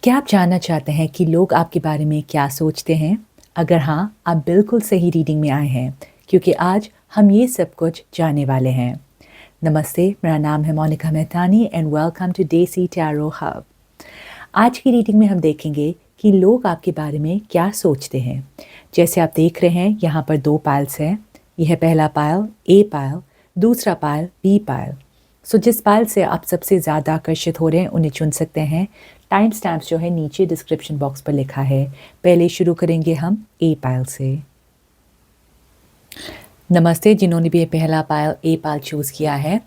क्या आप जानना चाहते हैं कि लोग आपके बारे में क्या सोचते हैं? अगर हाँ, आप बिल्कुल सही रीडिंग में आए हैं, क्योंकि आज हम ये सब कुछ जानने वाले हैं। नमस्ते, मेरा नाम है Monika Mehtani and welcome to Desi tarot hub. आज की रीडिंग में हम देखेंगे कि लोग आपके बारे में क्या सोचते हैं। जैसे आप देख रहे हैं, यहाँ पर 2 पाइल्स हैं। यह है पहला पाइल ए पाइल, दूसरा पाइल बी पाइल। सो जिस पाइल से आप सबसे ज़्यादा आकर्षित हो रहे हैं उन्हें चुन सकते हैं। टाइम स्टैम्प्स जो है नीचे डिस्क्रिप्शन बॉक्स पर लिखा है। पहले शुरू करेंगे हम ए पाइल से। नमस्ते, जिन्होंने भी ये पहला पाइल ए पाइल चूज़ किया है।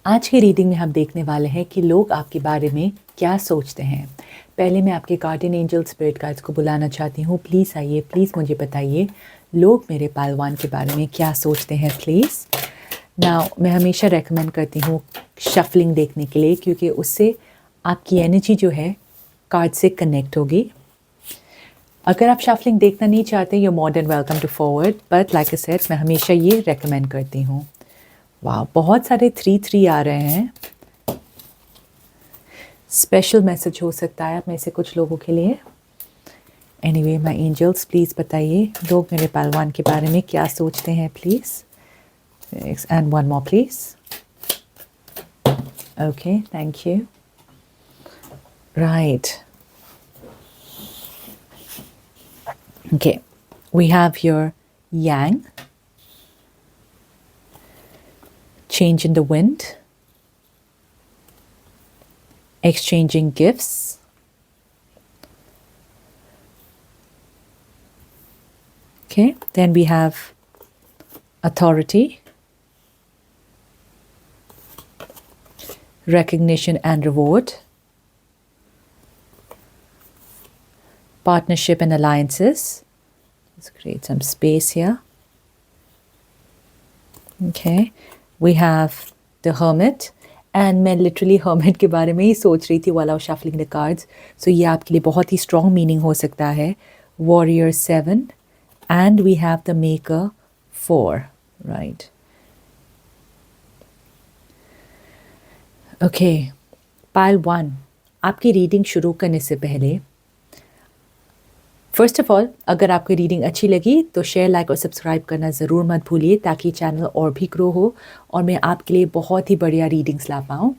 आज की रीडिंग में हम देखने वाले हैं कि लोग आपके बारे में क्या सोचते हैं। पहले मैं आपके गार्डियन एंजल स्पिरिट गाइड्स को बुलाना चाहती हूँ। प्लीज़ आइए, प्लीज़ मुझे बताइए लोग मेरे पाइल 1 के बारे में क्या सोचते हैं प्लीज़। नाउ मैं हमेशा रेकमेंड करती हूँ शफलिंग देखने के लिए, क्योंकि उससे आपकी एनर्जी जो है कार्ड से कनेक्ट होगी। अगर आप शफलिंग देखना नहीं चाहते, you more than welcome to forward, but like I said मैं हमेशा ये रेकमेंड करती हूँ। वाह, बहुत सारे 3-3 आ रहे हैं। स्पेशल मैसेज हो सकता है आप में से कुछ लोगों के लिए। एनीवे माय एंजल्स, प्लीज़ बताइए लोग मेरे पहलवान के बारे में क्या सोचते हैं please. And one more please. Okay, thank you. Right, okay, we have your yang, change in the wind, exchanging gifts, okay, then we have authority, recognition and reward, partnership and alliances. Let's create some space here. Okay, we have the hermit, and मैं literally hermit के बारे में ही सोच रही थी while I was shuffling the cards. So ये आपके लिए बहुत ही strong meaning हो सकता है। Warrior 7, and we have the Maker 4, right? Okay, pile 1, आपकी रीडिंग शुरू करने से पहले फर्स्ट ऑफ ऑल, अगर आपको रीडिंग अच्छी लगी तो शेयर, लाइक और सब्सक्राइब करना ज़रूर मत भूलिए, ताकि चैनल और भी ग्रो हो और मैं आपके लिए बहुत ही बढ़िया रीडिंग्स ला पाऊँ।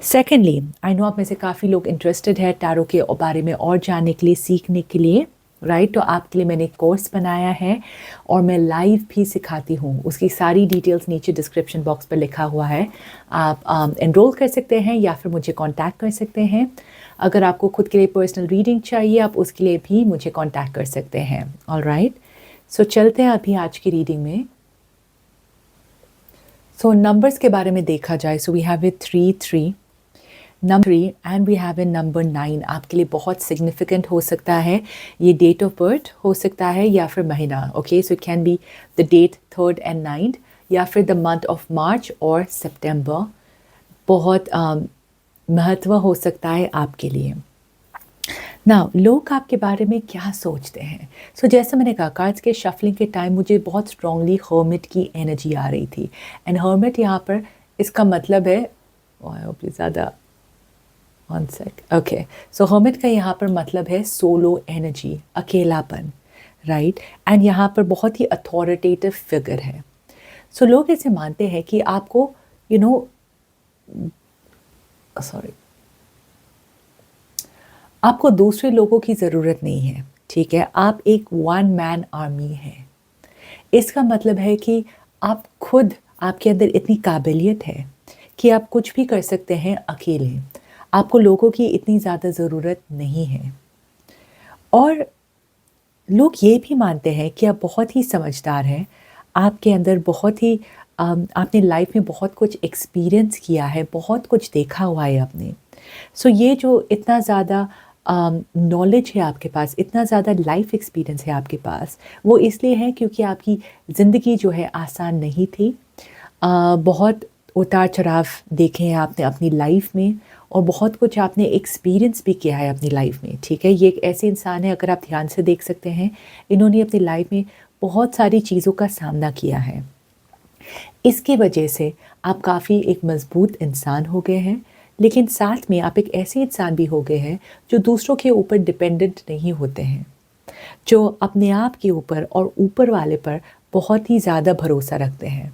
सेकेंडली, आई नो आप में से काफ़ी लोग इंटरेस्टेड है टैरो के बारे में और जानने के लिए, सीखने के लिए, राइट? तो आपके लिए मैंने एक कोर्स बनाया है और मैं लाइव भी सिखाती हूँ। उसकी सारी डिटेल्स नीचे डिस्क्रिप्शन बॉक्स पर लिखा हुआ है। आप एनरोल कर सकते हैं या फिर मुझे कांटेक्ट कर सकते हैं। अगर आपको खुद के लिए पर्सनल रीडिंग चाहिए, आप उसके लिए भी मुझे कांटेक्ट कर सकते हैं। ऑल राइट, सो चलते हैं अभी आज की रीडिंग में। सो नंबर्स के बारे में देखा जाए, so we have it 3 number 3 and we have a number 9 आपके लिए बहुत सिग्निफिकेंट हो सकता है। ये डेट ऑफ बर्थ हो सकता है या फिर महीना। Okay, so it can be the date 3rd and 9th या फिर द मंथ ऑफ मार्च और सितंबर। बहुत महत्व हो सकता है आपके लिए। नाउ, लोग आपके बारे में क्या सोचते हैं? सो जैसे मैंने कहा, कार्ड्स के शफलिंग के टाइम मुझे बहुत स्ट्रांगली हर्मिट की एनर्जी आ रही थी। एंड हर्मिट यहाँ पर इसका मतलब है, ज़्यादा वन सेक, ओके, सो हर्मिट का यहाँ पर मतलब है सोलो एनर्जी, अकेलापन, राइट? एंड यहाँ पर बहुत ही अथॉरिटेटिव फिगर है। सो लोग ऐसे मानते हैं कि आपको आपको दूसरे लोगों की ज़रूरत नहीं है, ठीक है? आप एक 1 मैन आर्मी हैं। इसका मतलब है कि आप खुद, आपके अंदर इतनी काबिलियत है कि आप कुछ भी कर सकते हैं अकेले। आपको लोगों की इतनी ज़्यादा ज़रूरत नहीं है। और लोग ये भी मानते हैं कि आप बहुत ही समझदार हैं। आपके अंदर बहुत ही आपने लाइफ में बहुत कुछ एक्सपीरियंस किया है, बहुत कुछ देखा हुआ है आपने। सो ये जो इतना ज़्यादा नॉलेज है आपके पास, इतना ज़्यादा लाइफ एक्सपीरियंस है आपके पास, वो इसलिए है क्योंकि आपकी ज़िंदगी जो है आसान नहीं थी। बहुत उतार चढ़ाव देखे हैं आपने अपनी लाइफ में और बहुत कुछ आपने एक्सपीरियंस भी किया है अपनी लाइफ में, ठीक है? ये एक ऐसे इंसान है, अगर आप ध्यान से देख सकते हैं, इन्होंने अपनी लाइफ में बहुत सारी चीज़ों का सामना किया है। इसकी वजह से आप काफ़ी एक मज़बूत इंसान हो गए हैं। लेकिन साथ में आप एक ऐसे इंसान भी हो गए हैं जो दूसरों के ऊपर डिपेंडेंट नहीं होते हैं, जो अपने आप के ऊपर और ऊपर वाले पर बहुत ही ज़्यादा भरोसा रखते हैं।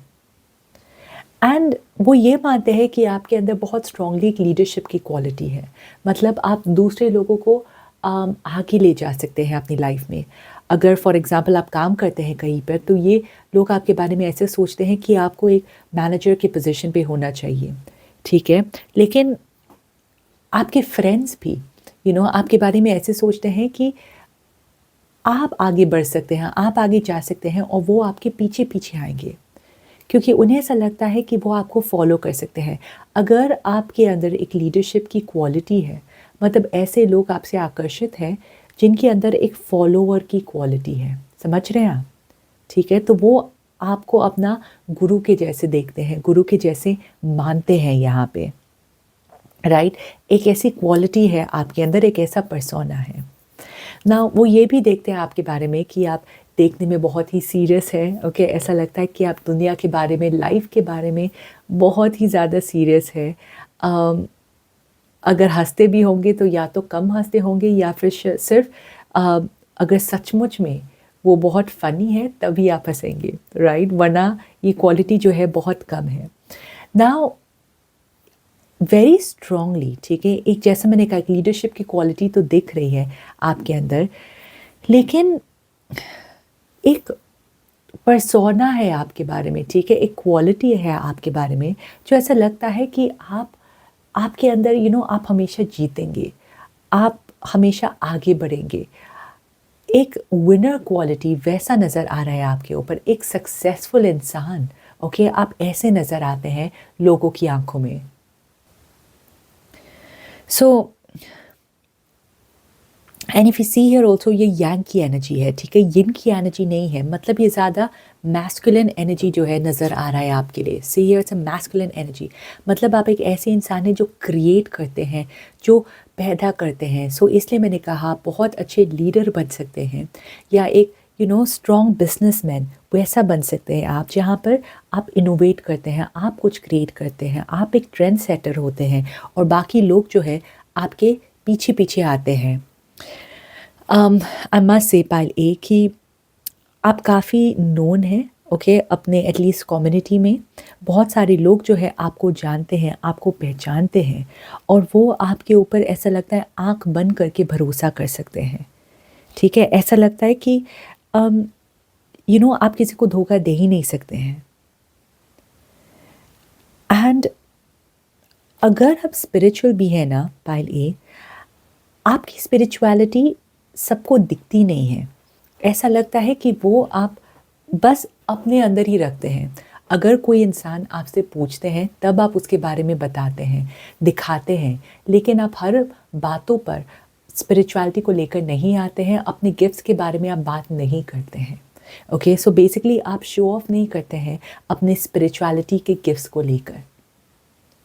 एंड वो ये मानते हैं कि आपके अंदर बहुत स्ट्रांगली एक लीडरशिप की क्वालिटी है। मतलब आप दूसरे लोगों को आगे ले जा सकते हैं अपनी लाइफ में। अगर फॉर एग्ज़ाम्पल आप काम करते हैं कहीं पर, तो ये लोग आपके बारे में ऐसे सोचते हैं कि आपको एक मैनेजर की पोज़ीशन पे होना चाहिए, ठीक है? लेकिन आपके फ्रेंड्स भी आपके बारे में ऐसे सोचते हैं कि आप आगे बढ़ सकते हैं, आप आगे जा सकते हैं और वो आपके पीछे-पीछे आएँगे। क्योंकि उन्हें ऐसा लगता है कि वो आपको फ़ॉलो कर सकते हैं। अगर आपके अंदर एक लीडरशिप की क्वालिटी है, मतलब ऐसे लोग आपसे आकर्षित हैं जिनके अंदर एक फ़ॉलोवर की क्वालिटी है। समझ रहे हैं आप? ठीक है? तो वो आपको अपना गुरु के जैसे देखते हैं, गुरु के जैसे मानते हैं यहाँ पे, राइट? एक ऐसी क्वालिटी है आपके अंदर, एक ऐसा पर्सोना है। ना वो ये भी देखते हैं आपके बारे में कि आप देखने में बहुत ही सीरियस है, ओके? ऐसा लगता है कि आप दुनिया के बारे में, लाइफ के बारे में बहुत ही ज़्यादा सीरियस है। अम, अगर हँसते भी होंगे तो या तो कम हँसते होंगे या फिर सिर्फ अगर सचमुच में वो बहुत फ़नी है तभी आप हँसेंगे, राइट? वरना ये क्वालिटी जो है बहुत कम है। नाउ वेरी स्ट्रांगली, ठीक है? एक जैसा मैंने कहा, लीडरशिप की क्वालिटी तो दिख रही है आपके अंदर, लेकिन एक पर्सोना है आपके बारे में, ठीक है? एक क्वालिटी है आपके बारे में जो ऐसा लगता है कि आपके अंदर आप हमेशा जीतेंगे, आप हमेशा आगे बढ़ेंगे। एक विनर क्वालिटी वैसा नज़र आ रहा है आपके ऊपर, एक सक्सेसफुल इंसान, ओके? आप ऐसे नज़र आते हैं लोगों की आँखों में। So and if you see here also, ये यांग की एनर्जी है, ठीक है? यिन की एनर्जी नहीं है, मतलब ये ज़्यादा मैस्कुलिन एनर्जी जो है नज़र आ रहा है आपके लिए। See here it's a masculine energy, मतलब आप एक ऐसे इंसान हैं जो क्रिएट करते हैं, जो पैदा करते हैं। सो इसलिए मैंने कहा आप बहुत अच्छे लीडर बन सकते हैं, या एक स्ट्रॉन्ग बिजनेसमैन वैसा बन सकते हैं आप, जहाँ पर आप इनोवेट करते हैं, आप कुछ क्रिएट करते हैं, आप एक ट्रेंड सेटर होते हैं और बाकी लोग जो है आपके पीछे पीछे आते हैं। आई मस्ट से पायल ए कि आप काफ़ी नोन हैं, ओके? अपने एटलीस्ट कम्युनिटी में बहुत सारे लोग जो है आपको जानते हैं, आपको पहचानते हैं और वो आपके ऊपर ऐसा लगता है आँख बंद करके भरोसा कर सकते हैं, ठीक है? ऐसा लगता है कि आप किसी को धोखा दे ही नहीं सकते हैं। एंड अगर आप स्पिरिचुअल भी हैं ना पायल ए, आपकी स्पिरिचुअलिटी सबको दिखती नहीं है। ऐसा लगता है कि वो आप बस अपने अंदर ही रखते हैं। अगर कोई इंसान आपसे पूछते हैं तब आप उसके बारे में बताते हैं, दिखाते हैं, लेकिन आप हर बातों पर स्पिरिचुअलिटी को लेकर नहीं आते हैं, अपने गिफ्ट्स के बारे में आप बात नहीं करते हैं, ओके? सो बेसिकली आप शो ऑफ नहीं करते हैं अपने स्पिरिचुअलिटी के गिफ्ट्स को लेकर,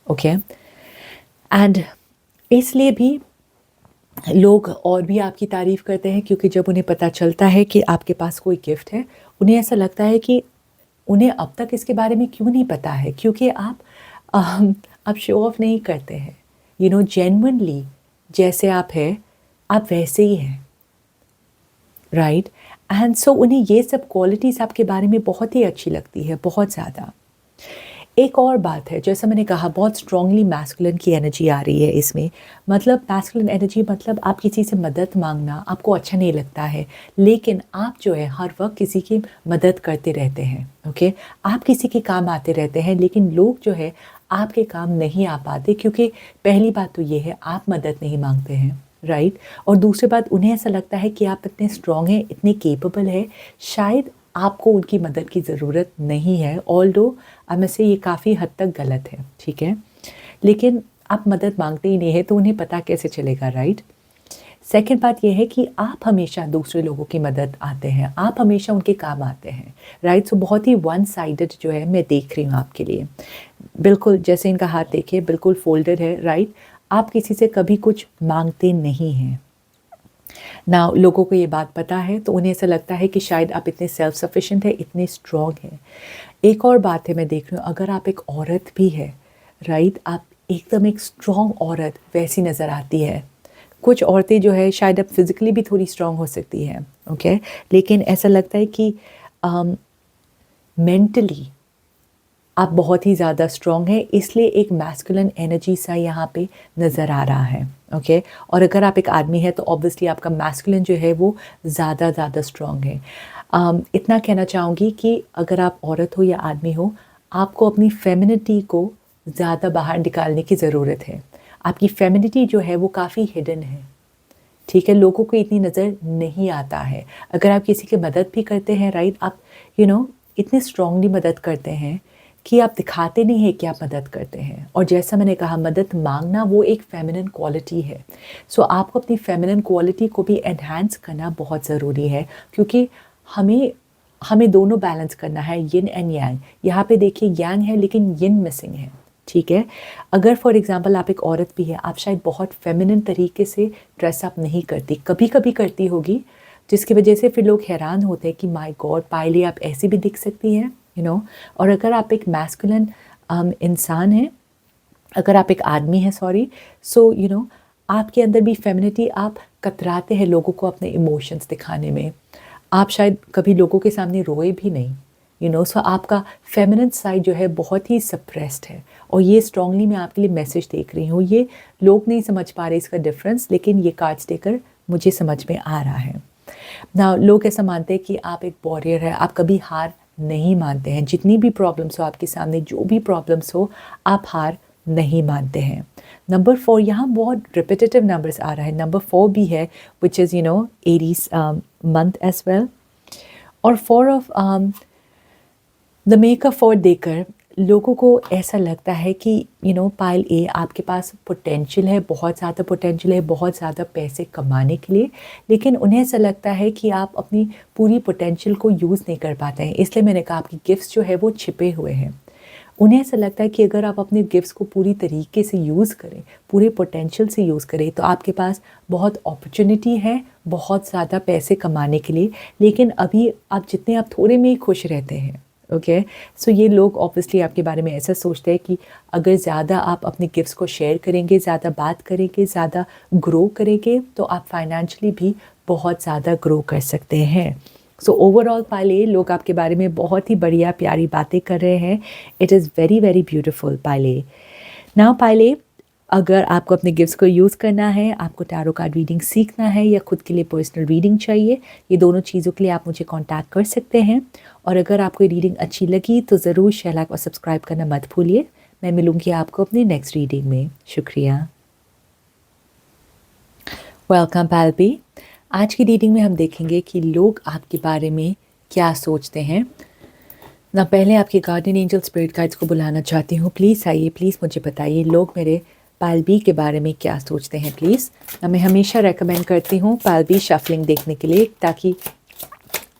ओके? एंड इसलिए भी लोग और भी आपकी तारीफ़ करते हैं, क्योंकि जब उन्हें पता चलता है कि आपके पास कोई गिफ्ट है, उन्हें ऐसा लगता है कि उन्हें अब तक इसके बारे में क्यों नहीं पता है, क्योंकि आप शो ऑफ नहीं करते हैं, जेन्युइनली जैसे आप हैं, आप वैसे ही हैं, राइट? एंड सो उन्हें ये सब क्वालिटीज़ आपके बारे में बहुत ही अच्छी लगती है, बहुत ज़्यादा। एक और बात है, जैसा मैंने कहा बहुत स्ट्रांगली मैस्कुलिन की एनर्जी आ रही है इसमें। मतलब मैस्कुलिन एनर्जी मतलब आप किसी से मदद मांगना आपको अच्छा नहीं लगता है, लेकिन आप जो है हर वक्त किसी की मदद करते रहते हैं, ओके? आप किसी के काम आते रहते हैं, लेकिन लोग जो है आपके काम नहीं आ पाते, क्योंकि पहली बात तो ये है आप मदद नहीं मांगते हैं, राइट? और दूसरी बात, उन्हें ऐसा लगता है कि आप इतने स्ट्रॉन्ग हैं, इतने केपेबल है, शायद आपको उनकी मदद की ज़रूरत नहीं है। ऑल्दो अब में से ये काफ़ी हद तक गलत है, ठीक है? लेकिन आप मदद मांगते ही नहीं है तो उन्हें पता कैसे चलेगा, राइट? सेकंड बात ये है कि आप हमेशा दूसरे लोगों की मदद आते हैं, आप हमेशा उनके काम आते हैं, राइट? सो बहुत ही वन साइडेड जो है मैं देख रही हूँ आपके लिए। बिल्कुल जैसे इनका हाथ देखिए, बिल्कुल फोल्डेड है, राइट? आप किसी से कभी कुछ मांगते नहीं हैं ना। लोगों को ये बात पता है तो उन्हें ऐसा लगता है कि शायद आप इतने सेल्फ सफिशिएंट हैं, इतने स्ट्रॉन्ग हैं। एक और बात है मैं देख रही हूँ, अगर आप एक औरत भी है, राइट? आप एकदम एक स्ट्रॉन्ग औरत वैसी नज़र आती है। कुछ औरतें जो है शायद अब फिज़िकली भी थोड़ी स्ट्रॉन्ग हो सकती हैं, ओके, लेकिन ऐसा लगता है कि मेंटली आप बहुत ही ज़्यादा स्ट्रॉन्ग हैं, इसलिए एक मैस्कुलिन एनर्जी सा यहाँ पे नज़र आ रहा है, ओके। और अगर आप एक आदमी हैं तो ऑब्वियसली आपका मैस्कुलिन जो है वो ज़्यादा स्ट्रॉन्ग है। इतना कहना चाहूँगी कि अगर आप औरत हो या आदमी हो, आपको अपनी फेमिनिटी को ज़्यादा बाहर निकालने की ज़रूरत है। आपकी फेमिनिटी जो है वो काफ़ी हिडन है, ठीक है, लोगों को इतनी नज़र नहीं आता है। अगर आप किसी की मदद भी करते हैं, राइट, आप इतने स्ट्रांगली मदद करते हैं कि आप दिखाते नहीं हैं कि आप मदद करते हैं। और जैसा मैंने कहा, मदद मांगना वो एक फेमिनिन क्वालिटी है। सो आपको अपनी फेमिनिन क्वालिटी को भी एनहांस करना बहुत ज़रूरी है, क्योंकि हमें हमें दोनों बैलेंस करना है, यिन एंड यांग। यहाँ पे देखिए यांग है लेकिन यिन मिसिंग है, ठीक है। अगर फॉर एग्जांपल आप एक औरत भी है, आप शायद बहुत फेमिनिन तरीके से ड्रेस अप नहीं करती, कभी कभी करती होगी, जिसकी वजह से फिर लोग हैरान होते हैं कि माय गॉड पायली आप ऐसी भी दिख सकती हैं, और अगर आप एक मैस्कुलिन इंसान हैं, अगर आप एक आदमी हैं, सॉरी, सो आपके अंदर भी फेमिनिटी, आप कतराते हैं लोगों को अपने इमोशंस दिखाने में, आप शायद कभी लोगों के सामने रोए भी नहीं, सो आपका फेमिनिन साइड जो है बहुत ही सप्रेस्ड है। और ये स्ट्रांगली मैं आपके लिए मैसेज देख रही हूँ, ये लोग नहीं समझ पा रहे इसका डिफरेंस, लेकिन ये कार्ड्स देकर मुझे समझ में आ रहा है ना। लोग ऐसा मानते हैं कि आप एक वॉरियर है, आप कभी हार नहीं मानते हैं, जितनी भी प्रॉब्लम्स हो आपके सामने, जो भी प्रॉब्लम्स हो, आप हार नहीं मानते हैं। नंबर 4, यहाँ बहुत रिपीटेटिव नंबर्स आ रहा है, नंबर 4 भी है, which is Aries month as well. और 4 ऑफ द मेकअप 4 देकर लोगों को ऐसा लगता है कि पायल ए, आपके पास पोटेंशियल है, बहुत ज़्यादा पोटेंशियल है, बहुत ज़्यादा पैसे कमाने के लिए, लेकिन उन्हें ऐसा लगता है कि आप अपनी पूरी पोटेंशियल को यूज़ नहीं कर पाते हैं। इसलिए मैंने कहा आपकी गिफ्ट्स जो है वो छिपे हुए हैं। उन्हें ऐसा लगता है कि अगर आप अपने गिफ्ट्स को पूरी तरीके से यूज़ करें, पूरे पोटेंशियल से यूज़ करें, तो आपके पास बहुत अपॉर्चुनिटी है बहुत ज़्यादा पैसे कमाने के लिए, लेकिन अभी आप थोड़े में ही खुश रहते हैं, ओके। सो ये लोग ऑब्वियसली आपके बारे में ऐसा सोचते हैं कि अगर ज़्यादा आप अपने गिफ्ट्स को शेयर करेंगे, ज़्यादा बात करेंगे, ज़्यादा ग्रो करेंगे, तो आप फाइनेंशियली भी बहुत ज़्यादा ग्रो कर सकते हैं। सो ओवरऑल पायले, लोग आपके बारे में बहुत ही बढ़िया प्यारी बातें कर रहे हैं। It is very very beautiful पायले। नाउ पायले, अगर आपको अपने गिफ्ट्स को यूज़ करना है, आपको टैरो कार्ड रीडिंग सीखना है, या खुद के लिए पर्सनल रीडिंग चाहिए, ये दोनों चीज़ों के लिए आप मुझे कांटेक्ट कर सकते हैं। और अगर आपको ये रीडिंग अच्छी लगी तो ज़रूर शेयर, लाइक और सब्सक्राइब करना मत भूलिए। मैं मिलूँगी आपको अपनी नेक्स्ट रीडिंग में। शुक्रिया। वेलकम पायलबी। आज की रीडिंग में हम देखेंगे कि लोग आपके बारे में क्या सोचते हैं ना। पहले आपके गार्डियन एंजल स्पिरिट गाइड्स को बुलाना चाहती हूँ। प्लीज़ आइए, प्लीज़ मुझे बताइए लोग मेरे पायलबी के बारे में क्या सोचते हैं, प्लीज़ ना। मैं हमेशा रेकमेंड करती हूँ पायलबी शफलिंग देखने के लिए, ताकि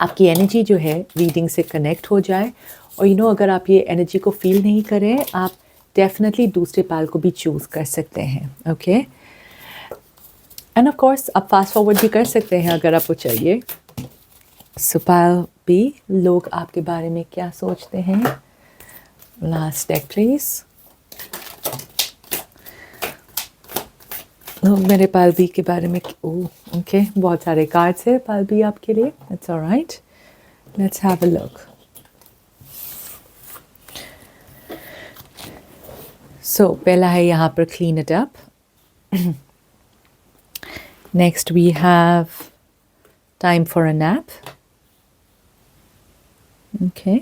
आपकी एनर्जी जो है रीडिंग से कनेक्ट हो जाए। और अगर आप ये एनर्जी को फील नहीं करें, आप डेफिनेटली दूसरे पायल को भी चूज़ कर सकते हैं, ओके। एंड ऑफ कोर्स आप फास्ट फॉरवर्ड भी कर सकते हैं अगर आपको चाहिए। सो पायलबी, लोग आपके बारे में क्या सोचते हैं। Last deck please. मेरे पायलबी के बारे में ओके, बहुत सारे कार्ड्स है पायलबी आपके लिए। It's alright, let's have a look. So पहला है यहाँ पर clean it up. Next we have time for a nap, okay.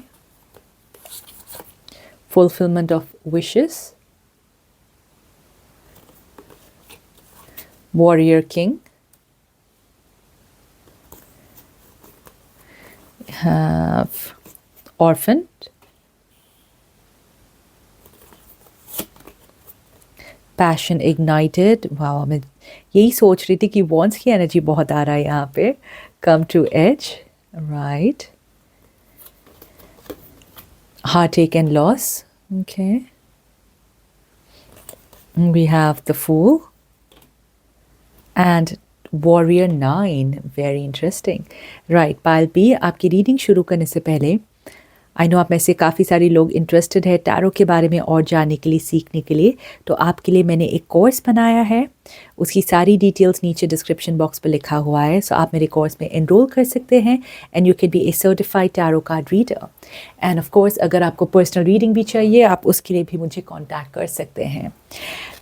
Fulfilment of wishes, Warrior King, have Orphaned, Passion Ignited। वाह, मैं यही सोच रही थी कि वॉन्स की एनर्जी बहुत आ रहा है यहाँ पे। Come to Edge, right। Heartache and Loss, okay। We have the Fool and Warrior 9, very interesting, right। पायलबी, आपकी रीडिंग शुरू करने से पहले आई नो आप में से काफ़ी सारे लोग इंटरेस्टेड है टैरो के बारे में और जानने के लिए, सीखने के लिए, तो आपके लिए मैंने एक कोर्स बनाया है। उसकी सारी डिटेल्स नीचे डिस्क्रिप्शन बॉक्स पर लिखा हुआ है, सो आप मेरे कोर्स में एनरोल कर सकते हैं and you can be A certified tarot card reader. End of course अगर आपको पर्सनल रीडिंग भी चाहिए, आप उसके लिए भी मुझे कॉन्टैक्ट कर सकते हैं।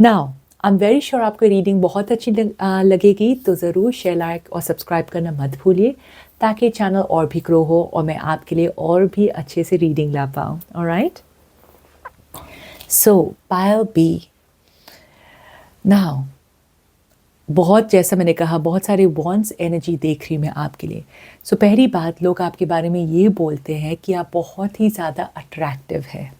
Now I am very sure आपको रीडिंग बहुत अच्छी लगेगी, तो ज़रूर शेयर, लाइक और सब्सक्राइब करना मत भूलिए, ताकि चैनल और भी ग्रो हो और मैं आपके लिए और भी अच्छे से रीडिंग ला पाऊँ। ऑलराइट, सो पायल बी। नाउ बहुत, जैसा मैंने कहा, बहुत सारे वॉन्स एनर्जी देख रही हूँ मैं आपके लिए। सो पहली बात, लोग आपके बारे में ये बोलते हैं कि आप बहुत ही ज़्यादा अट्रैक्टिव है,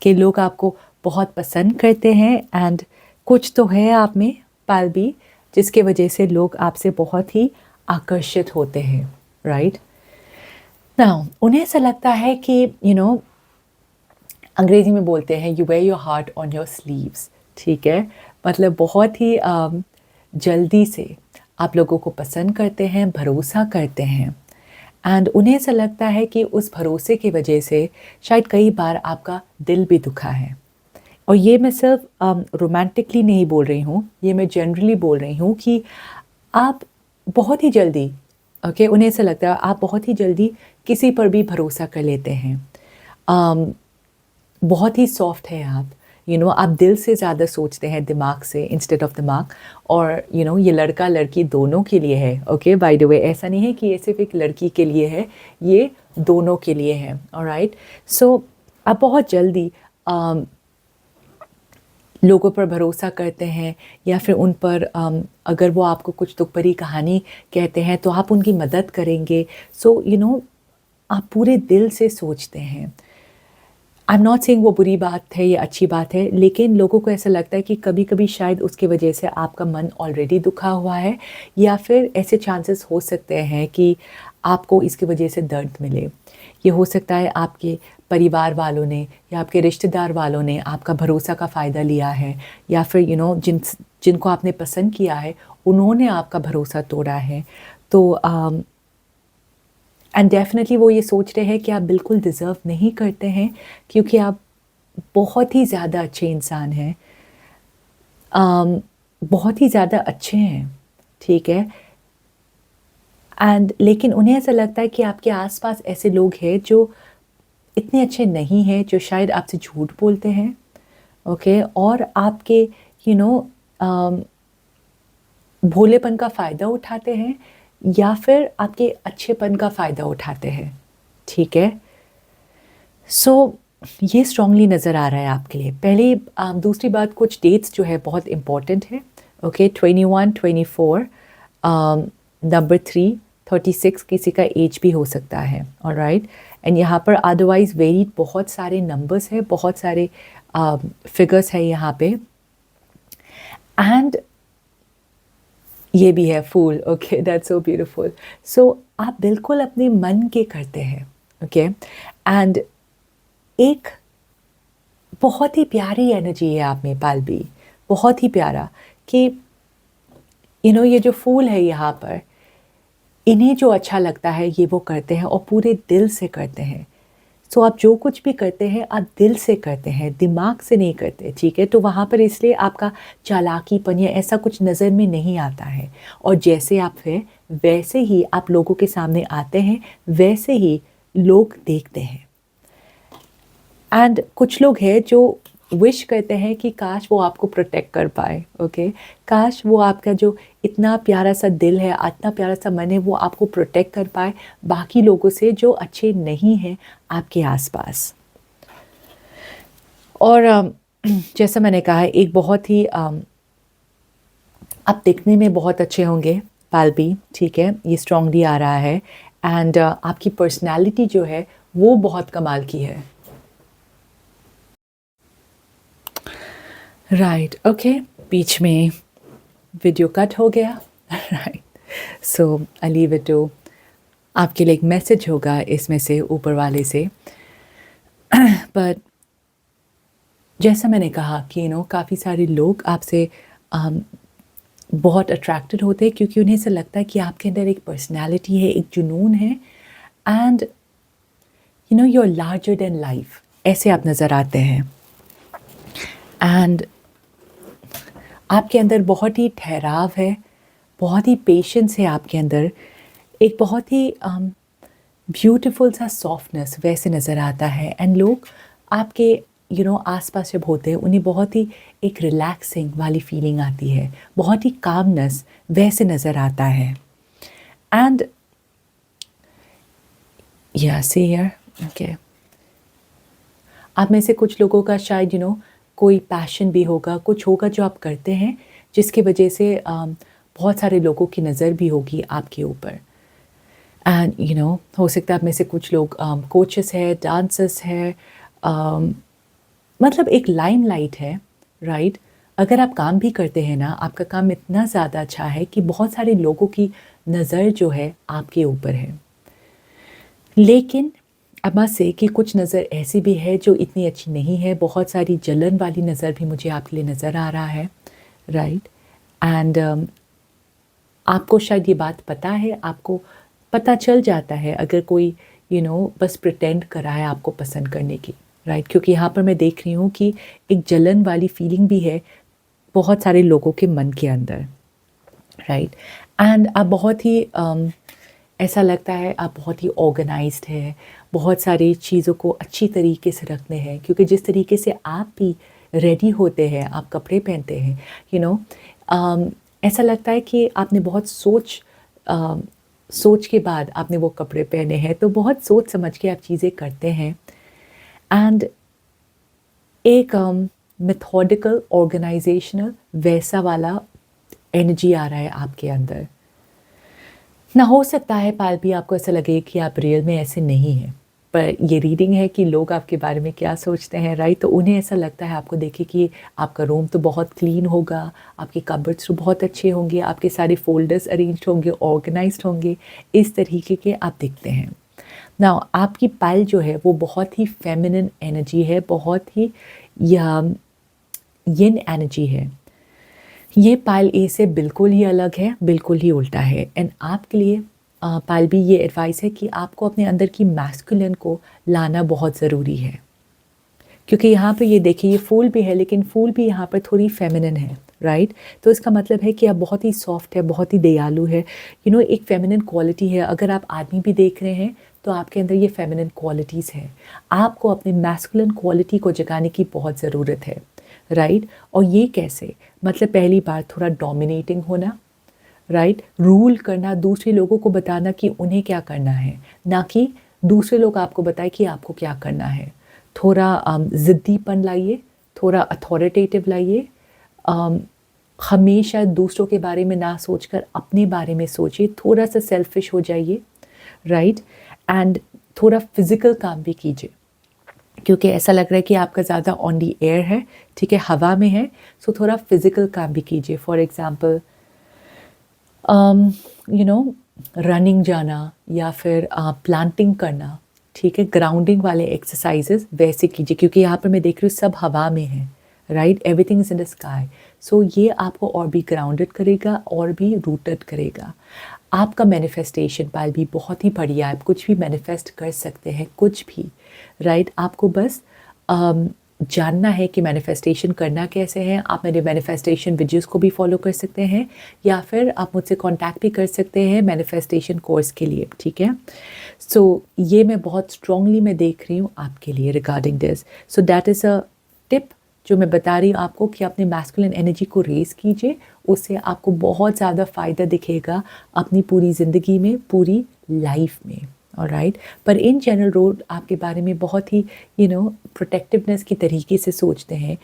कि लोग आपको बहुत पसंद करते हैं एंड कुछ तो है आप में पायल बी, जिसके वजह से लोग आपसे बहुत ही आकर्षित होते हैं। राइट नाउ उन्हें ऐसा लगता है कि अंग्रेजी में बोलते हैं you wear your heart on your sleeves. ठीक है, मतलब बहुत ही जल्दी से आप लोगों को पसंद करते हैं, भरोसा करते हैं एंड उन्हें ऐसा लगता है कि उस भरोसे की वजह से शायद कई बार आपका दिल भी दुखा है। और ये मैं सिर्फ रोमांटिकली नहीं बोल रही हूँ, ये मैं जनरली बोल रही हूँ कि आप बहुत ही जल्दी, ओके, उन्हें ऐसा लगता है आप बहुत ही जल्दी किसी पर भी भरोसा कर लेते हैं। बहुत ही सॉफ्ट है आप, आप दिल से ज़्यादा सोचते हैं दिमाग से इंस्टेड ऑफ दिमाग। और ये लड़का लड़की दोनों के लिए है। ओके, बाय द वे, ऐसा नहीं है कि ये सिर्फ एक लड़की के लिए है, ये दोनों के लिए है। ऑलराइट, सो आप बहुत जल्दी लोगों पर भरोसा करते हैं, या फिर उन पर अगर वो आपको कुछ दुख भरी कहानी कहते हैं तो आप उनकी मदद करेंगे। सो आप पूरे दिल से सोचते हैं। आई एम नॉट सेइंग वो बुरी बात है, ये अच्छी बात है, लेकिन लोगों को ऐसा लगता है कि कभी कभी शायद उसकी वजह से आपका मन ऑलरेडी दुखा हुआ है, या फिर ऐसे चांसेस हो सकते हैं कि आपको इसकी वजह से दर्द मिले। ये हो सकता है आपके परिवार वालों ने या आपके रिश्तेदार वालों ने आपका भरोसा का फ़ायदा लिया है, या फिर जिनको आपने पसंद किया है उन्होंने आपका भरोसा तोड़ा है। तो एंड डेफिनेटली वो ये सोच रहे हैं कि आप बिल्कुल डिज़र्व नहीं करते हैं, क्योंकि आप बहुत ही ज़्यादा अच्छे इंसान हैं, बहुत ही ज़्यादा अच्छे हैं। ठीक है, एंड लेकिन उन्हें ऐसा लगता है कि आपके आसपास ऐसे लोग हैं जो इतने अच्छे नहीं हैं, जो शायद आपसे झूठ बोलते हैं। ओके, और आपके भोलेपन का फ़ायदा उठाते हैं, या फिर आपके अच्छेपन का फ़ायदा उठाते हैं। ठीक है, सो ये स्ट्रांगली नज़र आ रहा है आपके लिए। पहली दूसरी बात, कुछ डेट्स जो है बहुत इम्पॉर्टेंट है। ओके, 21, 24, नंबर 3, 36 किसी का एज भी हो सकता है। ऑलराइट, एंड यहाँ पर अदरवाइज वेरीड बहुत सारे नंबर्स है, बहुत सारे फिगर्स है यहाँ पे, एंड ये भी है फूल। Okay, that's so beautiful. So आप बिल्कुल अपने मन के करते हैं। ओके, एंड एक बहुत ही प्यारी एनर्जी है आप में पायल बी, बहुत ही प्यारा, कि ये जो फूल है यहाँ पर, इन्हें जो अच्छा लगता है ये वो करते हैं और पूरे दिल से करते हैं। सो आप जो कुछ भी करते हैं आप दिल से करते हैं, दिमाग से नहीं करते। ठीक है, तो वहाँ पर इसलिए आपका चालाकीपन या ऐसा कुछ नज़र में नहीं आता है, और जैसे आप हैं वैसे ही आप लोगों के सामने आते हैं, वैसे ही लोग देखते हैं। एंड कुछ लोग हैं जो विश करते हैं कि काश वो आपको प्रोटेक्ट कर पाए। ओके, काश वो आपका जो इतना प्यारा सा दिल है, इतना प्यारा सा मन है, वो आपको प्रोटेक्ट कर पाए बाकी लोगों से जो अच्छे नहीं हैं आपके आसपास। और जैसा मैंने कहा, एक बहुत ही आप दिखने में बहुत अच्छे होंगे पायल बी। ठीक है, ये स्ट्रांगली आ रहा है, एंड आपकी पर्सनैलिटी जो है वो बहुत कमाल की है। राइट, ओके, बीच में वीडियो कट हो गया। Right, so I leave it to, आपके लिए एक मैसेज होगा इसमें से ऊपर वाले से। बट जैसा मैंने कहा कि काफ़ी सारे लोग आपसे बहुत अट्रैक्टेड होते हैं, क्योंकि उन्हें ऐसा लगता है कि आपके अंदर एक पर्सनैलिटी है, एक जुनून है, and you know, you are larger than life, ऐसे आप नज़र आते हैं। एंड आपके अंदर बहुत ही ठहराव है, बहुत ही पेशेंस है आपके अंदर, एक बहुत ही ब्यूटीफुल सा सॉफ्टनेस वैसे नज़र आता है। एंड लोग आपके आसपास जब होते हैं उन्हें बहुत ही एक रिलैक्सिंग वाली फीलिंग आती है, बहुत ही कामनेस वैसे नज़र आता है। एंड या सी हियर, ओके, आप में से कुछ लोगों का शायद कोई पैशन भी होगा, कुछ होगा जो आप करते हैं जिसकी वजह से बहुत सारे लोगों की नज़र भी होगी आपके ऊपर। एंड हो सकता है आप में से कुछ लोग कोचेस है, डांसर्स है, मतलब एक लाइमलाइट है, राइट। अगर आप काम भी करते हैं ना, आपका काम इतना ज़्यादा अच्छा है कि बहुत सारे लोगों की नज़र जो है आपके ऊपर है। लेकिन अब मत से कि कुछ नज़र ऐसी भी है जो इतनी अच्छी नहीं है, बहुत सारी जलन वाली नज़र भी मुझे आपके लिए नज़र आ रहा है, राइट। एंड आपको शायद ये बात पता है, आपको पता चल जाता है अगर कोई बस प्रिटेंड कर रहा है आपको पसंद करने की, राइट। क्योंकि यहाँ पर मैं देख रही हूँ कि एक जलन वाली फीलिंग भी है बहुत सारे लोगों के मन के अंदर, राइट। एंड आप बहुत ही ऐसा लगता है आप बहुत ही ऑर्गेनाइज्ड है, बहुत सारी चीज़ों को अच्छी तरीके से रखने हैं, क्योंकि जिस तरीके से आप भी रेडी होते हैं, आप कपड़े पहनते हैं, ऐसा लगता है कि आपने बहुत सोच के बाद आपने वो कपड़े पहने हैं, तो बहुत सोच समझ के आप चीज़ें करते हैं। एंड एक मेथोडिकल ऑर्गेनाइजेशनल वैसा वाला एनर्जी आ रहा है आपके अंदर ना। हो सकता है पाल भी आपको ऐसा लगे कि आप रियल में ऐसे नहीं हैं, पर ये रीडिंग है कि लोग आपके बारे में क्या सोचते हैं, राइट। तो उन्हें ऐसा लगता है आपको देखे कि आपका रूम तो बहुत क्लीन होगा, आपके कबर्ड्स तो बहुत अच्छे होंगे, आपके सारे फोल्डर्स अरेंज्ड होंगे, ऑर्गेनाइज्ड होंगे, इस तरीके के आप दिखते हैं ना। आपकी पाइल जो है वो बहुत ही फेमिनिन एनर्जी है, बहुत ही यिन एनर्जी है। ये पाइल ए से बिल्कुल ही अलग है, बिल्कुल ही उल्टा है। एंड आपके लिए पाइल बी ये एडवाइस है कि आपको अपने अंदर की मैस्कुलिन को लाना बहुत ज़रूरी है, क्योंकि यहाँ पे ये देखिए ये फूल भी है, लेकिन फूल भी यहाँ पर थोड़ी फेमिनिन है, राइट। तो इसका मतलब है कि आप बहुत ही सॉफ्ट है, बहुत ही दयालु है, एक फेमिनिन क्वालिटी है। अगर आप आदमी भी देख रहे हैं तो आपके अंदर ये फेमिनिन क्वालिटीज़ है। आपको अपने मैस्कुलिन क्वालिटी को जगाने की बहुत ज़रूरत है, राइट। और ये कैसे, मतलब पहली बार थोड़ा डोमिनेटिंग होना, राइट, रूल करना, दूसरे लोगों को बताना कि उन्हें क्या करना है, ना कि दूसरे लोग आपको बताए कि आपको क्या करना है। थोड़ा ज़िद्दीपन लाइए, थोड़ा अथॉरिटेटिव लाइए, हमेशा दूसरों के बारे में ना सोचकर अपने बारे में सोचिए, थोड़ा सा सेल्फिश हो जाइए, राइट। एंड थोड़ा फिज़िकल काम भी कीजिए, क्योंकि ऐसा लग रहा है कि आपका ज़्यादा ऑन दी एयर है, ठीक है, हवा में है, सो थोड़ा फिज़िकल काम भी कीजिए। फॉर एग्ज़ाम्पल रनिंग जाना या फिर प्लांटिंग करना, ठीक है, ग्राउंडिंग वाले एक्सरसाइजेस वैसे कीजिए, क्योंकि यहाँ पर मैं देख रही हूँ सब हवा में है, right, everything is in the sky. So ये आपको और भी ग्राउंडेड करेगा और भी रूटेड करेगा। आपका मैनिफेस्टेशन पाल भी बहुत ही बढ़िया है, आप कुछ भी मैनिफेस्ट कर सकते हैं, कुछ भी, राइट। आपको बस जानना है कि मैनिफेस्टेशन करना कैसे है। आप मेरे मैनिफेस्टेशन वीडियोस को भी फॉलो कर सकते हैं, या फिर आप मुझसे कांटेक्ट भी कर सकते हैं मैनिफेस्टेशन कोर्स के लिए, ठीक है। सो ये मैं बहुत स्ट्रांगली मैं देख रही हूँ आपके लिए regarding this. So that is a tip जो मैं बता रही हूँ आपको कि अपने मैस्कुलिन एनर्जी को रेज़ कीजिए, उससे आपको बहुत ज़्यादा फ़ायदा दिखेगा अपनी पूरी ज़िंदगी में, पूरी लाइफ में, ऑलराइट। पर इन जनरल रोड आपके बारे में बहुत ही प्रोटेक्टिवनेस की तरीके से सोचते हैं,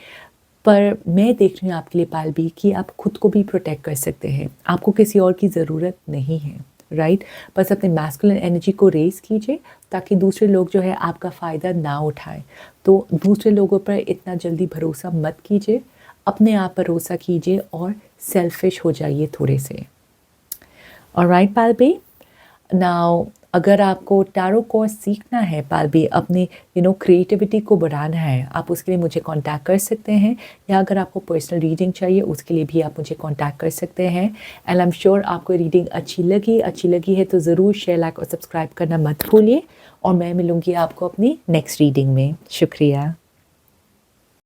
पर मैं देख रही हूँ आपके लिए पाल भी कि आप खुद को भी प्रोटेक्ट कर सकते हैं, आपको किसी और की ज़रूरत नहीं है, राइट। बस अपने मैस्कुलिन एनर्जी को रेज़ कीजिए ताकि दूसरे लोग जो है आपका फ़ायदा ना उठाएं। तो दूसरे लोगों पर इतना जल्दी भरोसा मत कीजिए, अपने आप पर भरोसा कीजिए और सेल्फिश हो जाइए थोड़े से, ऑलराइट पाल भी। नाउ अगर आपको टैरो कोर्स सीखना है पालवी अपनी क्रिएटिविटी को बढ़ाना है, आप उसके लिए मुझे कांटेक्ट कर सकते हैं, या अगर आपको पर्सनल रीडिंग चाहिए उसके लिए भी आप मुझे कांटेक्ट कर सकते हैं। एंड आई एम श्योर आपको रीडिंग अच्छी लगी है तो ज़रूर शेयर, लाइक और सब्सक्राइब करना मत भूलिए, और मैं मिलूँगी आपको अपनी नेक्स्ट रीडिंग में। शुक्रिया।